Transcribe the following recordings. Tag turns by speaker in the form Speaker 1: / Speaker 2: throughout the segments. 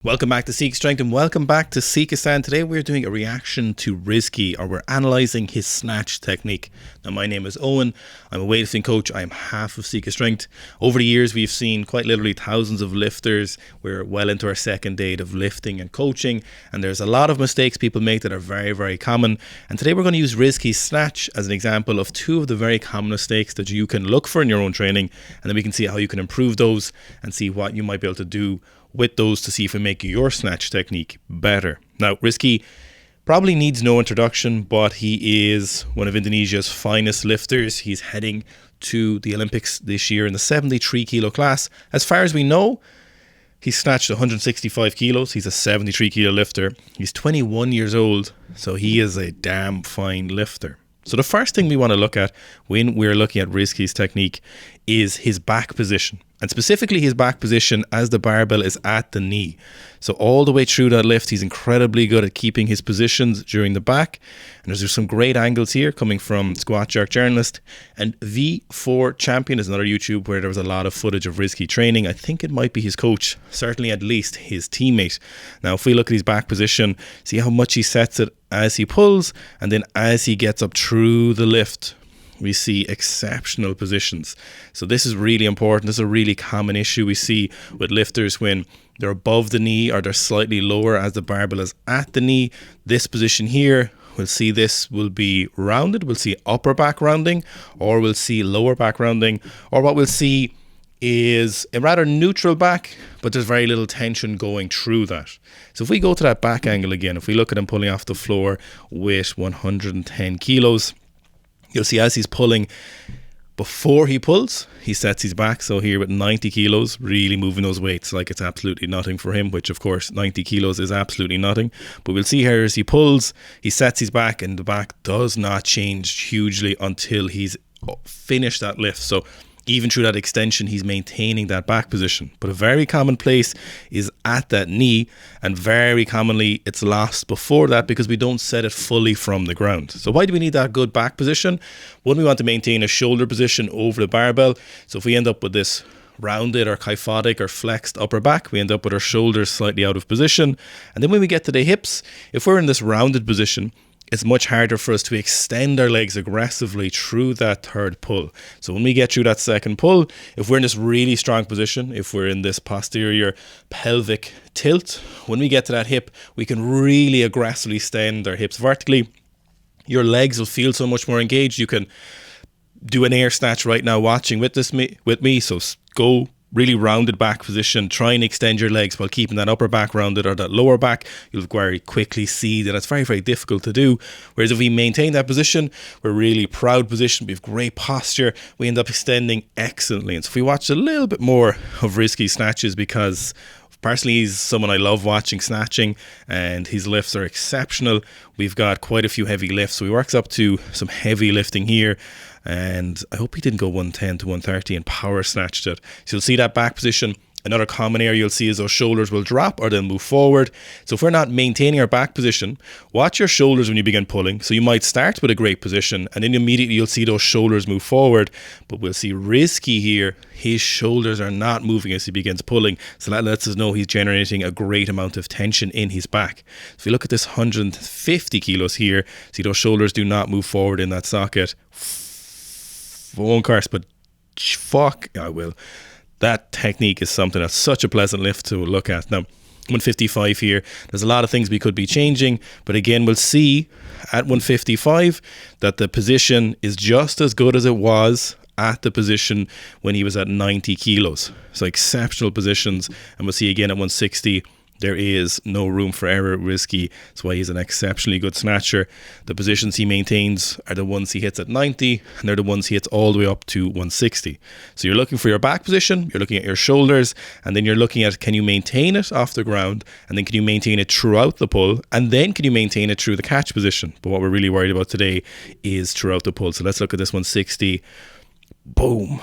Speaker 1: Welcome back to Sika Strength and welcome back to Sika Stand. Today we're doing a reaction to Rizki, or we're analysing his snatch technique. Now my name is Owen, I'm a weightlifting coach, I am half of Sika Strength. Over the years we've seen quite literally thousands of lifters. We're well into our second decade of lifting and coaching, and there's a lot of mistakes people make that are very, very common. And today we're going to use Rizki's snatch as an example of two of the very common mistakes that you can look for in your own training, and then we can see how you can improve those and see what you might be able to do with those to see if we make your snatch technique better. Now, Rizki probably needs no introduction, but he is one of Indonesia's finest lifters. He's heading to the Olympics this year in the 73 kilo class. As far as we know, he snatched 165 kilos. He's a 73 kilo lifter. He's 21 years old, so he is a damn fine lifter. So the first thing we want to look at when we're looking at Rizki's technique is his back position, and specifically his back position as the barbell is at the knee. So all the way through that lift, he's incredibly good at keeping his positions during the back. And there's some great angles here coming from Squat Jerk Journalist, and V4 Champion is another YouTube where there was a lot of footage of Rizki training. I think it might be his coach, certainly at least his teammate. Now if we look at his back position, see how much he sets it as he pulls, and then as he gets up through the lift, we see exceptional positions. So this is really important. This is a really common issue we see with lifters when they're above the knee or they're slightly lower as the barbell is at the knee. This position here, we'll see this will be rounded. We'll see upper back rounding, or we'll see lower back rounding, or what we'll see is a rather neutral back, but there's very little tension going through that. So if we go to that back angle again, if we look at him pulling off the floor with 110 kilos, you'll see as he's pulling, before he pulls, he sets his back. So here with 90 kilos, really moving those weights like it's absolutely nothing for him, which of course 90 kilos is absolutely nothing. But we'll see here as he pulls, he sets his back, and the back does not change hugely until he's finished that lift. So even through that extension, he's maintaining that back position. But a very common place is at that knee, and very commonly it's lost before that because we don't set it fully from the ground. So why do we need that good back position? One, we want to maintain a shoulder position over the barbell. So if we end up with this rounded or kyphotic or flexed upper back, we end up with our shoulders slightly out of position. And then when we get to the hips, if we're in this rounded position, it's much harder for us to extend our legs aggressively through that third pull. So when we get through that second pull, if we're in this really strong position, if we're in this posterior pelvic tilt, when we get to that hip, we can really aggressively extend our hips vertically. Your legs will feel so much more engaged. You can do an air snatch right now watching with me. So go really rounded back position, try and extend your legs while keeping that upper back rounded or that lower back. You'll very quickly see that it's very, very difficult to do. Whereas if we maintain that position, we're really proud position, we have great posture, we end up extending excellently. And so if we watch a little bit more of Rizki's snatches, because personally he's someone I love watching snatching, and his lifts are exceptional. We've got quite a few heavy lifts, so he works up to some heavy lifting here, and I hope he didn't go 110 to 130 and power snatched it. So you'll see that back position. Another common area you'll see is those shoulders will drop or they'll move forward. So if we're not maintaining our back position, watch your shoulders when you begin pulling. So you might start with a great position and then immediately you'll see those shoulders move forward. But we'll see Rizki here, his shoulders are not moving as he begins pulling. So that lets us know he's generating a great amount of tension in his back. So if you look at this 150 kilos here, see those shoulders do not move forward in that socket. I won't curse, but fuck, I will. That technique is something that's such a pleasant lift to look at. Now, 155 here, there's a lot of things we could be changing, but again, we'll see at 155 that the position is just as good as it was at the position when he was at 90 kilos. So exceptional positions, and we'll see again at 160. There is no room for error at Rizki. That's why he's an exceptionally good snatcher. The positions he maintains are the ones he hits at 90, and they're the ones he hits all the way up to 160. So you're looking for your back position, you're looking at your shoulders, and then you're looking at, can you maintain it off the ground, and then can you maintain it throughout the pull, and then can you maintain it through the catch position. But what we're really worried about today is throughout the pull. So let's look at this 160. Boom.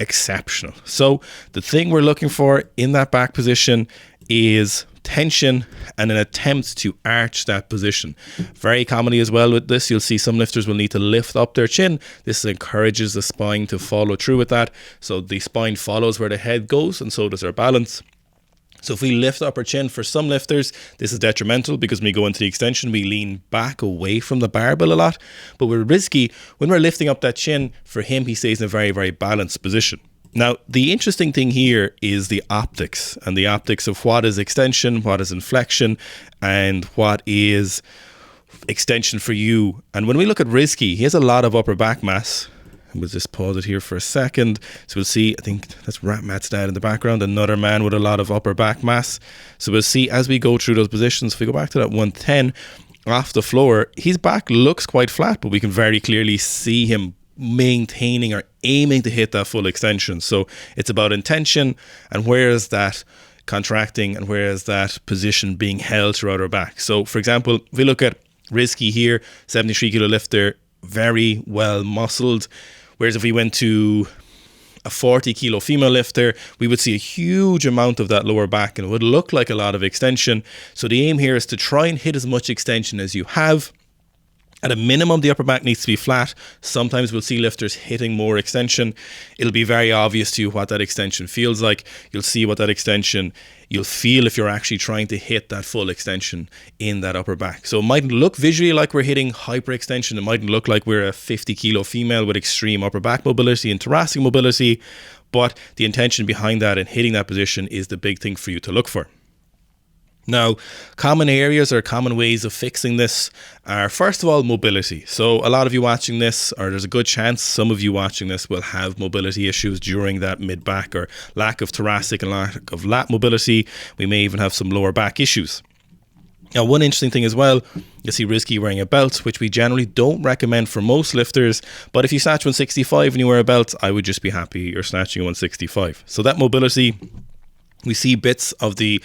Speaker 1: Exceptional. So the thing we're looking for in that back position is tension and an attempt to arch that position. Very commonly as well with this, you'll see some lifters will need to lift up their chin. This encourages the spine to follow through with that. So the spine follows where the head goes, and so does our balance. So if we lift up our chin, for some lifters, this is detrimental because when we go into the extension, we lean back away from the barbell a lot. But with Rizki, when we're lifting up that chin, for him, he stays in a very, very balanced position. Now, the interesting thing here is the optics, and the optics of what is extension, what is inflection, and what is extension for you. And when we look at Rizki, he has a lot of upper back mass. We'll just pause it here for a second. So we'll see, I think that's Matt's dad in the background, another man with a lot of upper back mass. So we'll see as we go through those positions, if we go back to that 110 off the floor, his back looks quite flat, but we can very clearly see him maintaining or aiming to hit that full extension. So it's about intention and where is that contracting and where is that position being held throughout our back. So for example, if we look at Rizki here, 73 kilo lifter, very well muscled. Whereas if we went to a 40 kilo female lifter, we would see a huge amount of that lower back and it would look like a lot of extension. So the aim here is to try and hit as much extension as you have. At a minimum, the upper back needs to be flat. Sometimes we'll see lifters hitting more extension. It'll be very obvious to you what that extension feels like. You'll see what that extension, you'll feel if you're actually trying to hit that full extension in that upper back. So it mightn't look visually like we're hitting hyperextension. It mightn't look like we're a 50 kilo female with extreme upper back mobility and thoracic mobility. But the intention behind that and hitting that position is the big thing for you to look for. Now, common areas or common ways of fixing this are, first of all, mobility. So a lot of you watching this, or there's a good chance some of you watching this will have mobility issues during that mid-back or lack of thoracic and lack of lat mobility. We may even have some lower back issues. Now, one interesting thing as well, you see Rizki wearing a belt, which we generally don't recommend for most lifters. But if you snatch 165 and you wear a belt, I would just be happy you're snatching 165. So that mobility, we see bits of the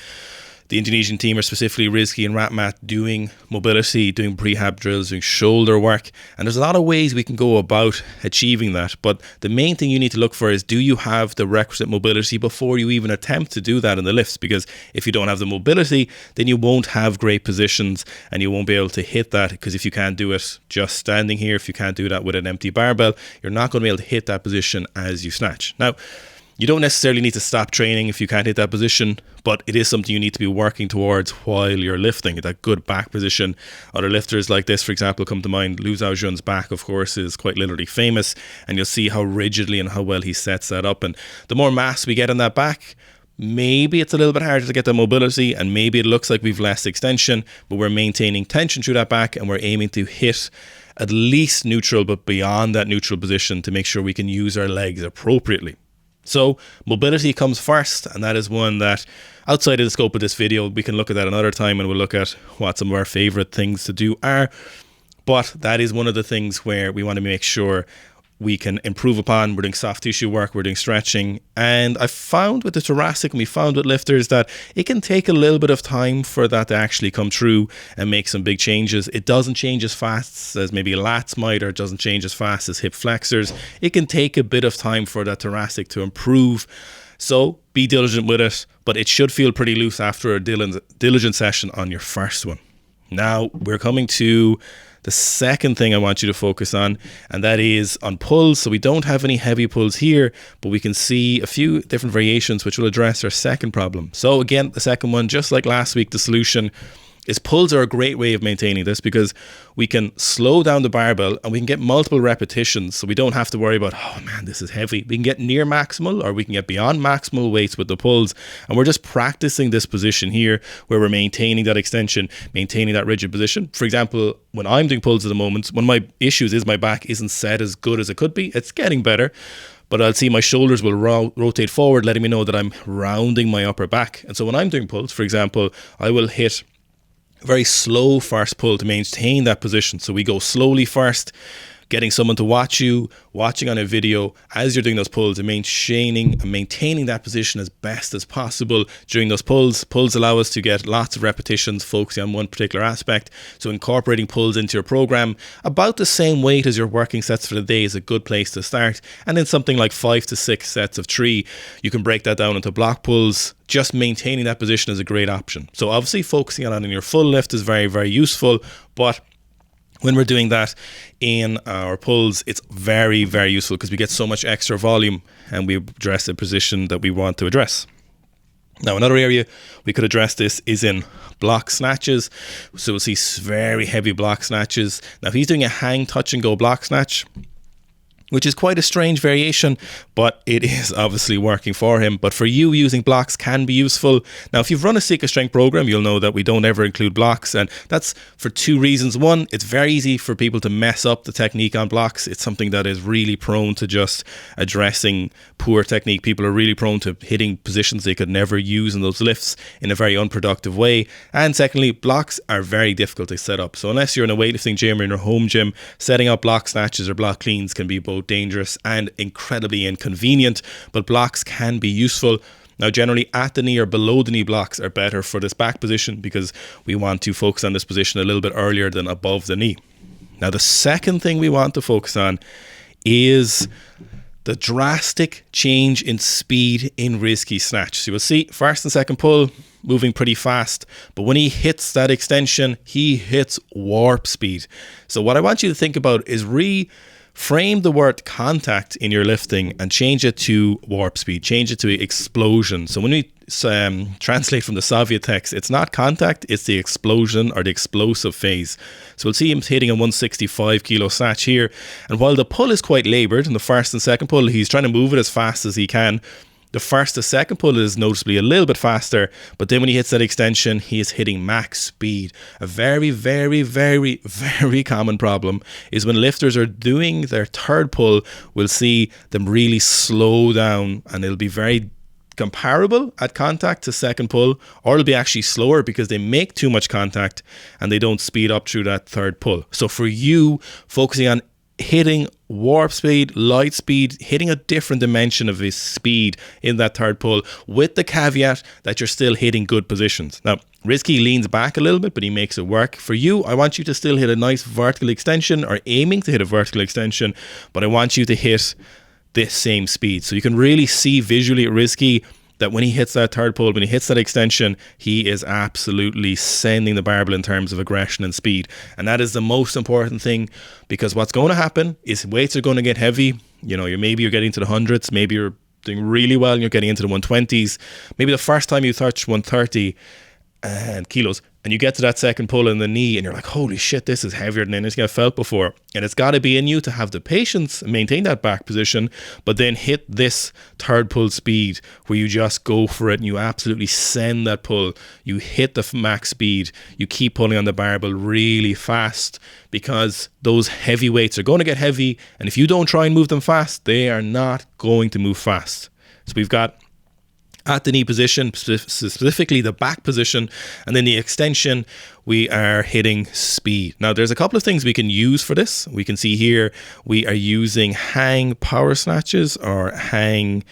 Speaker 1: Indonesian team, or specifically Rizki and Ratmat, doing mobility, doing prehab drills, doing shoulder work. And there's a lot of ways we can go about achieving that. But the main thing you need to look for is, do you have the requisite mobility before you even attempt to do that in the lifts? Because if you don't have the mobility, then you won't have great positions and you won't be able to hit that. Because if you can't do it just standing here, if you can't do that with an empty barbell, you're not going to be able to hit that position as you snatch. Now, you don't necessarily need to stop training if you can't hit that position, but it is something you need to be working towards while you're lifting, that good back position. Other lifters like this, for example, come to mind. Liu Zhaojun's back, of course, is quite literally famous, and you'll see how rigidly and how well he sets that up. And the more mass we get on that back, maybe it's a little bit harder to get the mobility, and maybe it looks like we've less extension, but we're maintaining tension through that back, and we're aiming to hit at least neutral, but beyond that neutral position to make sure we can use our legs appropriately. So mobility comes first, and that is one that outside of the scope of this video, we can look at that another time and we'll look at what some of our favorite things to do are. But that is one of the things where we want to make sure we can improve upon. We're doing soft tissue work, we're doing stretching. And I found with the thoracic, and we found with lifters, that it can take a little bit of time for that to actually come true and make some big changes. It doesn't change as fast as maybe lats might, or it doesn't change as fast as hip flexors. It can take a bit of time for that thoracic to improve. So be diligent with it, but it should feel pretty loose after a diligent session on your first one. Now we're coming to the second thing I want you to focus on, and that is on pulls. So we don't have any heavy pulls here, but we can see a few different variations which will address our second problem. So again, the second one, just like last week, the solution is pulls are a great way of maintaining this, because we can slow down the barbell and we can get multiple repetitions, so we don't have to worry about, oh man, this is heavy. We can get near maximal, or we can get beyond maximal weights with the pulls, and we're just practicing this position here where we're maintaining that extension, maintaining that rigid position. For example, when I'm doing pulls at the moment, one of my issues is my back isn't set as good as it could be. It's getting better, but I'll see my shoulders will rotate forward, letting me know that I'm rounding my upper back. And so when I'm doing pulls, for example, I will hit very slow first pull to maintain that position. So we go slowly first, getting someone to watch you, watching on a video as you're doing those pulls, and maintaining that position as best as possible during those pulls. Pulls allow us to get lots of repetitions focusing on one particular aspect. So incorporating pulls into your program about the same weight as your working sets for the day is a good place to start. And then something like 5 to 6 sets of 3, you can break that down into block pulls. Just maintaining that position is a great option. So obviously focusing on it in your full lift is very, very useful, but when we're doing that in our pulls, it's very, very useful because we get so much extra volume and we address the position that we want to address. Now, another area we could address this is in block snatches. So we'll see very heavy block snatches. Now, if he's doing a hang, touch and go block snatch, which is quite a strange variation, but it is obviously working for him. But for you, using blocks can be useful. Now, if you've run a Sika strength program, you'll know that we don't ever include blocks, and that's for two reasons. One, it's very easy for people to mess up the technique on blocks. It's something that is really prone to just addressing poor technique. People are really prone to hitting positions they could never use in those lifts in a very unproductive way. And secondly, blocks are very difficult to set up. So unless you're in a weightlifting gym or in your home gym, setting up block snatches or block cleans can be both dangerous and incredibly inconvenient, but blocks can be useful. Now, generally at the knee or below the knee blocks are better for this back position because we want to focus on this position a little bit earlier than above the knee. Now, the second thing we want to focus on is the drastic change in speed in Rizki snatch. So you will see first and second pull moving pretty fast, but when he hits that extension, he hits warp speed. So what I want you to think about is frame the word contact in your lifting and change it to warp speed, change it to explosion. So when we translate from the Soviet text, it's not contact, it's the explosion or the explosive phase. So we'll see him hitting a 165 kilo snatch here. And while the pull is quite laboured in the first and second pull, he's trying to move it as fast as he can. The first to second pull is noticeably a little bit faster, but then when he hits that extension, he is hitting max speed. A very, very, very, very common problem is when lifters are doing their third pull, we'll see them really slow down, and it'll be very comparable at contact to second pull, or it'll be actually slower because they make too much contact and they don't speed up through that third pull. So for you, focusing on hitting warp speed, light speed, hitting a different dimension of his speed in that third pull, with the caveat that you're still hitting good positions. Now, Rizki leans back a little bit, but he makes it work. For you, I want you to still hit a nice vertical extension, or aiming to hit a vertical extension, but I want you to hit this same speed. So you can really see visually at Rizki that when he hits that third pull, when he hits that extension, he is absolutely sending the barbell in terms of aggression and speed. And that is the most important thing, because what's going to happen is weights are going to get heavy. You know, maybe you're getting to the hundreds, maybe you're doing really well and you're getting into the 120s. Maybe the first time you touch 130 kilos and you get to that second pull in the knee and you're like, holy shit, this is heavier than anything I've felt before. And it's got to be in you to have the patience and maintain that back position, but then hit this third pull speed where you just go for it and you absolutely send that pull. You hit the max speed. You keep pulling on the barbell really fast, because those heavy weights are going to get heavy. And if you don't try and move them fast, they are not going to move fast. So we've got at the knee position, specifically the back position, and then the extension, we are hitting speed. Now, there's a couple of things we can use for this. We can see here we are using hang power snatches, or hang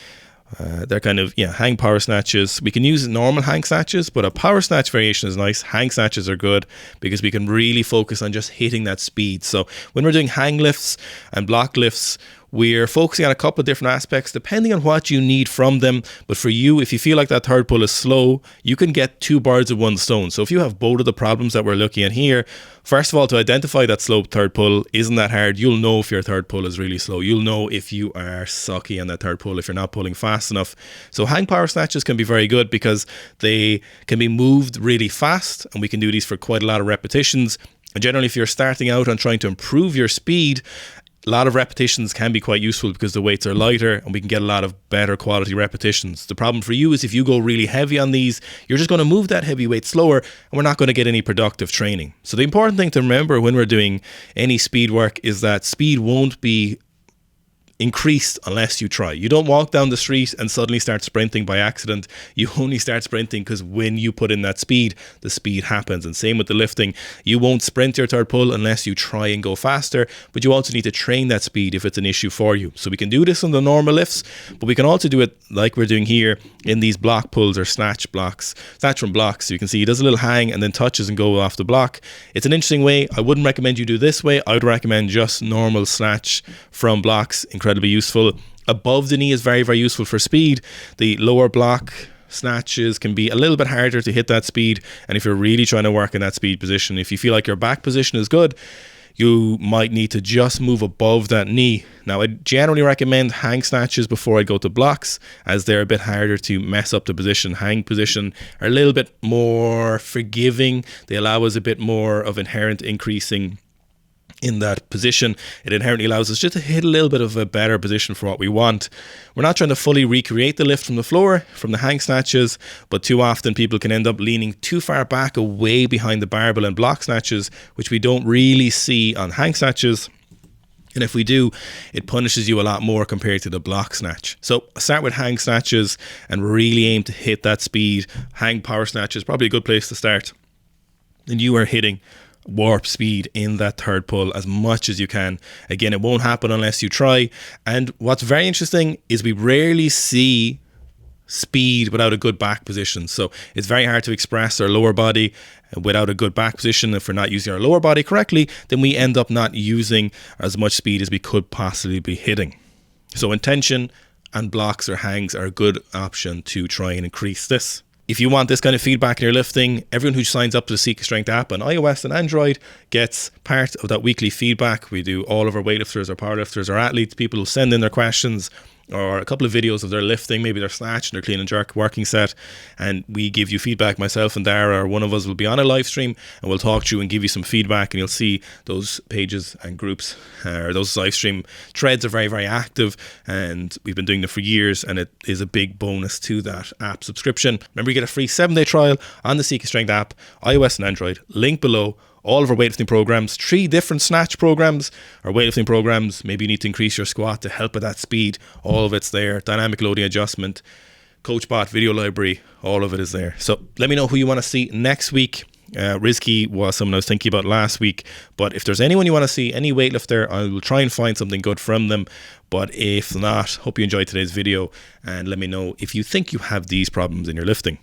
Speaker 1: hang power snatches. We can use normal hang snatches, but a power snatch variation is nice. Hang snatches are good because we can really focus on just hitting that speed. So when we're doing hang lifts and block lifts, we're focusing on a couple of different aspects depending on what you need from them. But for you, if you feel like that third pull is slow, you can get two birds with one stone. So if you have both of the problems that we're looking at here, first of all, to identify that slow third pull isn't that hard. You'll know if your third pull is really slow. You'll know if you are sucky on that third pull, if you're not pulling fast enough. So hang power snatches can be very good because they can be moved really fast, and we can do these for quite a lot of repetitions. And generally, if you're starting out and trying to improve your speed, a lot of repetitions can be quite useful because the weights are lighter and we can get a lot of better quality repetitions. The problem for you is if you go really heavy on these, you're just going to move that heavy weight slower and we're not going to get any productive training. So the important thing to remember when we're doing any speed work is that speed won't be increased unless you try. You don't walk down the street and suddenly start sprinting by accident. You only start sprinting because when you put in that speed, the speed happens. And same with the lifting. You won't sprint your third pull unless you try and go faster, but you also need to train that speed if it's an issue for you. So we can do this on the normal lifts, but we can also do it like we're doing here in these block pulls or snatch from blocks. So you can see he does a little hang and then touches and go off the block. It's an interesting way. I wouldn't recommend you do this way. I would recommend just normal snatch from blocks. Incredibly useful. Above the knee is very, very useful for speed. The lower block snatches can be a little bit harder to hit that speed, and if you're really trying to work in that speed position, if you feel like your back position is good, you might need to just move above that knee. Now, I generally recommend hang snatches before I go to blocks, as they're a bit harder to mess up the position. Hang position are a little bit more forgiving. They allow us a bit more of inherent increasing in that position. It inherently allows us just to hit a little bit of a better position for what we want. We're not trying to fully recreate the lift from the floor from the hang snatches, but too often people can end up leaning too far back away behind the barbell and block snatches, which we don't really see on hang snatches. And if we do, it punishes you a lot more compared to the block snatch. So start with hang snatches and really aim to hit that speed. Hang power snatch is probably a good place to start. And you are hitting warp speed in that third pull as much as you can. Again, it won't happen unless you try. And what's very interesting is we rarely see speed without a good back position. So it's very hard to express our lower body without a good back position. If we're not using our lower body correctly, then we end up not using as much speed as we could possibly be hitting. So intention and blocks or hangs are a good option to try and increase this. If you want this kind of feedback in your lifting, everyone who signs up to the Sikastrength app on iOS and Android gets part of that weekly feedback. We do all of our weightlifters, our powerlifters, our athletes, people who send in their questions or a couple of videos of their lifting, maybe their snatch and their clean and jerk working set, and we give you feedback. Myself and Dara, or one of us, will be on a live stream and we'll talk to you and give you some feedback, and you'll see those pages and groups or those live stream threads are very, very active, and we've been doing them for years, and it is a big bonus to that app subscription. Remember, you get a free 7-day trial on the Sikastrength app, iOS and Android, link below. All of our weightlifting programs, 3 different snatch programs, our weightlifting programs. Maybe you need to increase your squat to help with that speed. All of it's there. Dynamic loading adjustment, CoachBot, video library, all of it is there. So let me know who you want to see next week. Rizki was someone I was thinking about last week, but if there's anyone you want to see, any weightlifter, I will try and find something good from them. But if not, hope you enjoyed today's video, and let me know if you think you have these problems in your lifting.